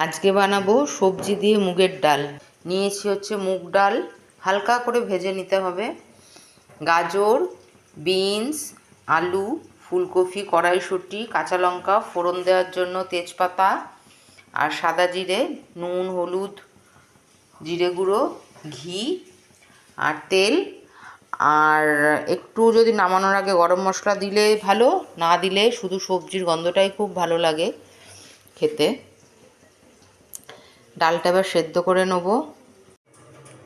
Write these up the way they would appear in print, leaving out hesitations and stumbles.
আজকে বানাবো সবজি দিয়ে মুগের ডাল। নিয়েছি হচ্ছে মুগ ডাল, হালকা করে ভেজে নিতে হবে। গাজর, বিনস, আলু, ফুলকপি, কড়াইশুঁটি, কাঁচা লঙ্কা, ফোড়ন দেওয়ার জন্য তেজপাতা আর সাদা জিরে, নুন, হলুদ, জিরে গুঁড়ো, ঘি আর তেল। আর একটু যদি নামানোর আগে গরম মশলা দিলে ভালো, না দিলে শুধু সবজির গন্ধটাই খুব ভালো লাগে খেতে। ডালটা এবার সেদ্ধ করে নেব।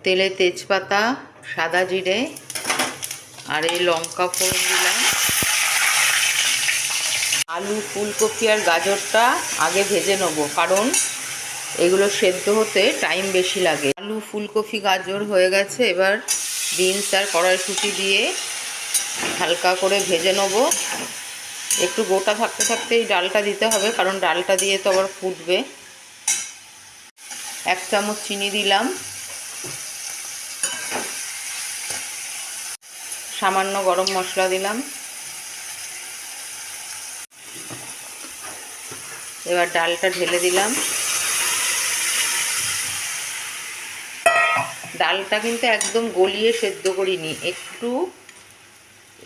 তেলে তেজপাতা, সাদা জিরে আর এই লঙ্কা ফোড়ন দিলাম। আলু, ফুলকপি আর গাজরটা আগে ভেজে নেব, কারণ এগুলো সেদ্ধ হতে টাইম বেশি লাগে। আলু, ফুলকপি, গাজর হয়ে গেছে। এবার বিনস আর কড়াইশুঁটি দিয়ে হালকা করে ভেজে নেব। একটু গোটা থাকতে থাকতেই ডালটা দিতে হবে, কারণ ডালটা দিয়ে তো আবার ফুটবে। 1 চামচ চিনি দিলাম, সামান্য গরম মশলা দিলাম। এবার ডালটা ঢেলে দিলাম। ডালটা কিন্তু একদম গলিয়ে সেদ্ধ করিনি, একটু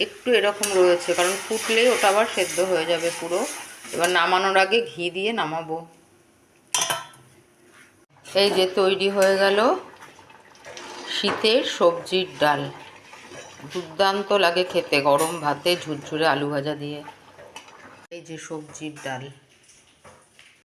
একটু এরকম রয়েছে, কারণ ফুটলেই ওটা আবার সেদ্ধ হয়ে যাবে পুরো। এবার নামানোর আগে ঘি দিয়ে নামাবো। এই যে তৈরি হয়ে গেল শীতের সবজির ডাল। দুর্দান্ত লাগে খেতে গরম ভাতে ঝুরঝুরে আলু ভাজা দিয়ে। এই যে সবজির ডাল।